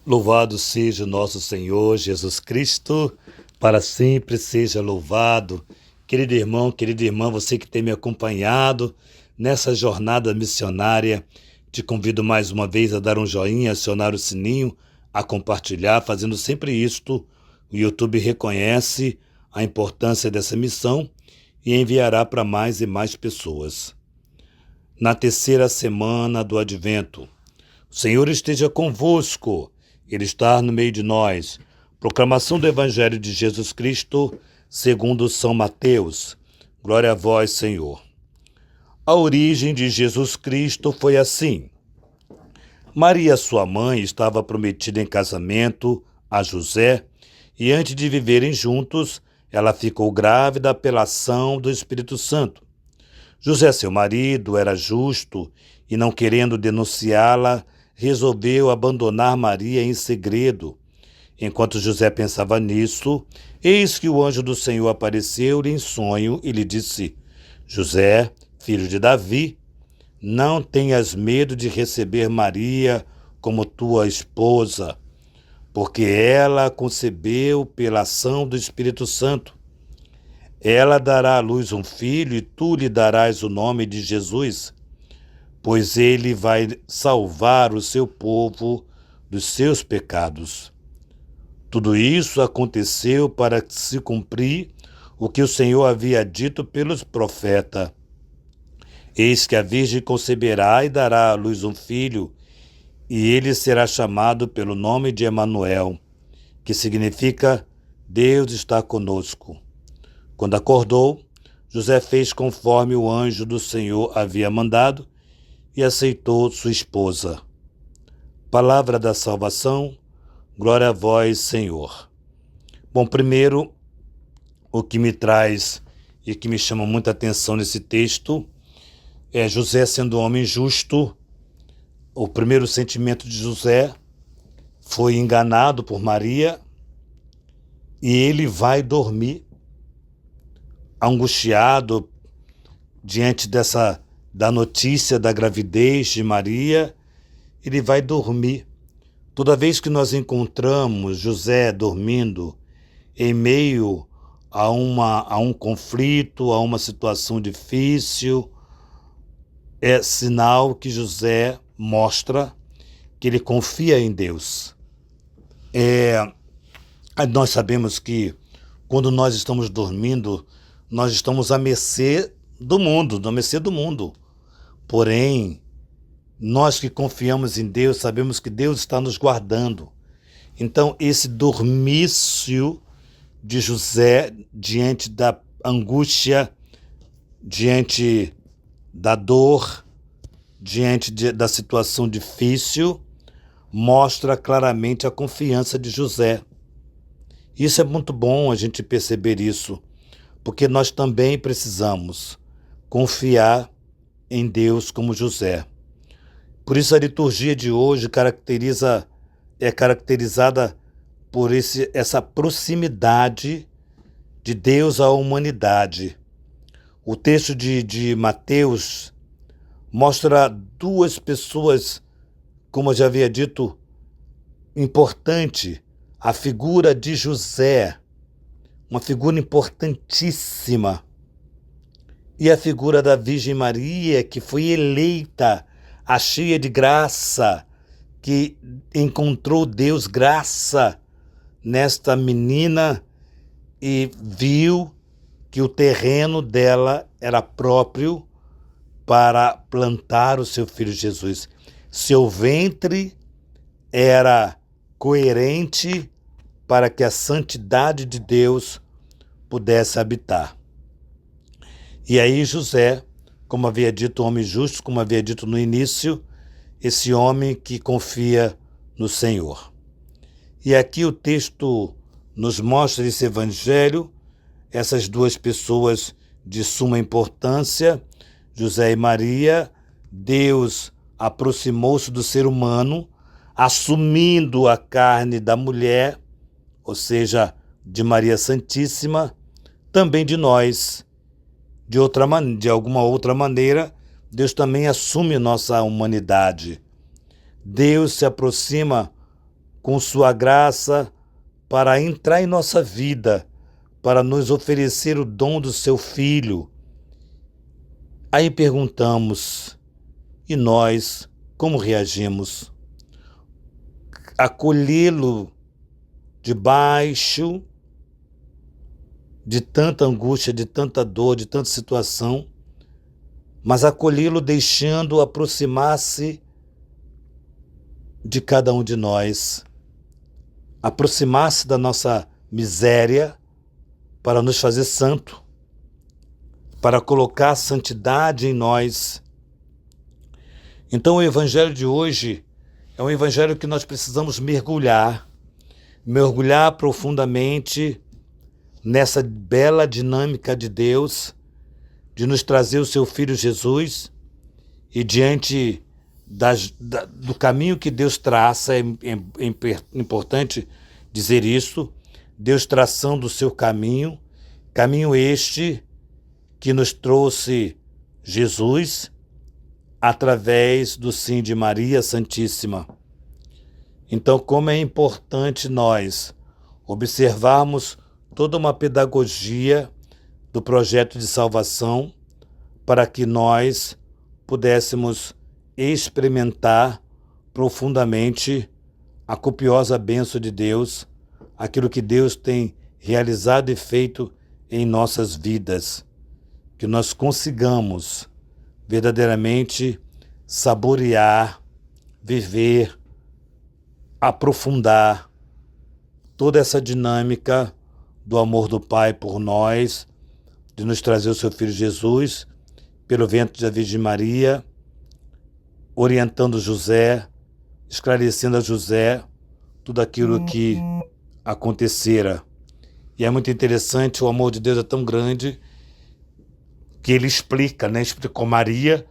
Louvado seja o nosso Senhor Jesus Cristo, para sempre seja louvado. Querido irmão, querida irmã, você que tem me acompanhado nessa jornada missionária, te convido mais uma vez a dar um joinha, acionar o sininho, a compartilhar, fazendo sempre isto. O YouTube reconhece a importância dessa missão e enviará para mais e mais pessoas. Na terceira semana do Advento, o Senhor esteja convosco. Ele está no meio de nós. Proclamação do Evangelho de Jesus Cristo, segundo São Mateus. Glória a vós, Senhor. A origem de Jesus Cristo foi assim. Maria, sua mãe, estava prometida em casamento a José, e antes de viverem juntos, ela ficou grávida pela ação do Espírito Santo. José, seu marido, era justo e, não querendo denunciá-la, resolveu abandonar Maria em segredo. Enquanto José pensava nisso, eis que o anjo do Senhor apareceu-lhe em sonho e lhe disse: José, filho de Davi, não tenhas medo de receber Maria como tua esposa, porque ela concebeu pela ação do Espírito Santo. Ela dará à luz um filho e tu lhe darás o nome de Jesus, pois ele vai salvar o seu povo dos seus pecados. Tudo isso aconteceu para se cumprir o que o Senhor havia dito pelos profetas. Eis que a Virgem conceberá e dará à luz um filho, e ele será chamado pelo nome de Emanuel, que significa Deus está conosco. Quando acordou, José fez conforme o anjo do Senhor havia mandado, e aceitou sua esposa. Palavra da salvação, glória a vós, Senhor. Bom, primeiro, o que me traz e que me chama muita atenção nesse texto é José sendo um homem justo. O primeiro sentimento de José foi enganado por Maria e ele vai dormir angustiado diante da notícia da gravidez de Maria. Ele vai dormir. Toda vez que nós encontramos José dormindo em meio a um conflito, a uma situação difícil, é sinal que José mostra que ele confia em Deus. Nós sabemos que quando nós estamos dormindo, nós estamos à mercê do mundo. Porém, nós que confiamos em Deus, sabemos que Deus está nos guardando. Então, esse dormício de José diante da angústia, diante da dor, diante da situação difícil, mostra claramente a confiança de José. Isso é muito bom a gente perceber isso, porque nós também precisamos confiar em Deus como José. Por isso a liturgia de hoje é caracterizada por essa proximidade de Deus à humanidade. O texto de Mateus mostra duas pessoas, como eu já havia dito, importante, a figura de José, uma figura importantíssima, e a figura da Virgem Maria, que foi eleita, a cheia de graça, que encontrou Deus graça nesta menina e viu que o terreno dela era próprio para plantar o seu filho Jesus. Seu ventre era coerente para que a santidade de Deus pudesse habitar. E aí José, como havia dito, homem justo, como havia dito no início, esse homem que confia no Senhor. E aqui o texto nos mostra esse evangelho, essas duas pessoas de suma importância, José e Maria. Deus aproximou-se do ser humano, assumindo a carne da mulher, ou seja, de Maria Santíssima, também de nós. De alguma outra maneira, Deus também assume nossa humanidade. Deus se aproxima com sua graça para entrar em nossa vida, para nos oferecer o dom do seu Filho. Aí perguntamos, e nós, como reagimos? Acolhê-lo debaixo de tanta angústia, de tanta dor, de tanta situação, mas acolhê-lo deixando aproximar-se de cada um de nós, aproximar-se da nossa miséria para nos fazer santo, para colocar a santidade em nós. Então o evangelho de hoje é um evangelho que nós precisamos mergulhar profundamente nessa bela dinâmica de Deus, de nos trazer o seu Filho Jesus, e diante do caminho que Deus traça, é importante dizer isso, Deus traçando o seu caminho este que nos trouxe Jesus através do sim de Maria Santíssima. Então, como é importante nós observarmos toda uma pedagogia do projeto de salvação para que nós pudéssemos experimentar profundamente a copiosa bênção de Deus, aquilo que Deus tem realizado e feito em nossas vidas, que nós consigamos verdadeiramente saborear, viver, aprofundar toda essa dinâmica do amor do Pai por nós, de nos trazer o seu Filho Jesus, pelo ventre da Virgem Maria, orientando José, esclarecendo a José tudo aquilo que acontecera. E é muito interessante, o amor de Deus é tão grande que ele explica, explicou Maria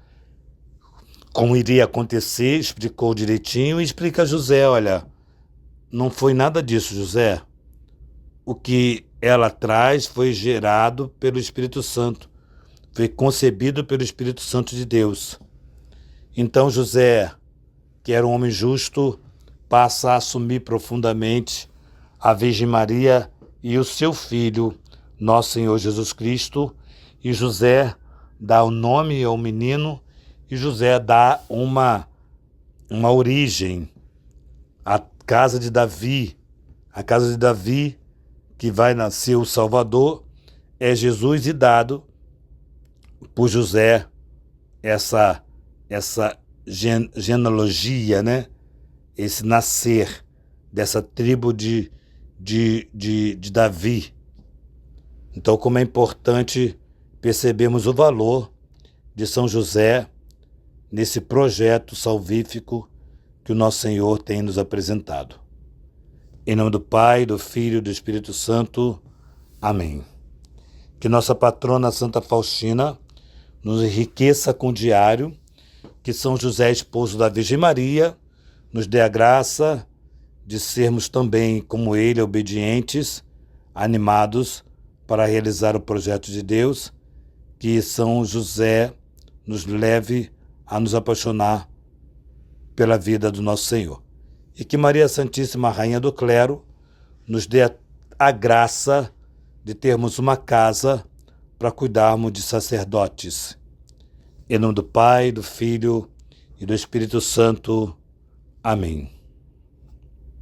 como iria acontecer, explicou direitinho e explica a José, olha, não foi nada disso, José. O que ela traz foi gerado pelo Espírito Santo, foi concebido pelo Espírito Santo de Deus. Então José, que era um homem justo, passa a assumir profundamente a Virgem Maria e o seu Filho, nosso Senhor Jesus Cristo, e José dá o nome ao menino, e José dá uma origem à casa de Davi. A casa de Davi, que vai nascer o Salvador, é Jesus, e dado por José essa genealogia, esse nascer dessa tribo de Davi. Então, como é importante percebermos o valor de São José nesse projeto salvífico que o nosso Senhor tem nos apresentado. Em nome do Pai, do Filho e do Espírito Santo. Amém. Que nossa patrona Santa Faustina nos enriqueça com o diário, que São José, esposo da Virgem Maria, nos dê a graça de sermos também, como ele, obedientes, animados para realizar o projeto de Deus, que São José nos leve a nos apaixonar pela vida do nosso Senhor. E que Maria Santíssima, Rainha do Clero, nos dê a graça de termos uma casa para cuidarmos de sacerdotes. Em nome do Pai, do Filho e do Espírito Santo. Amém.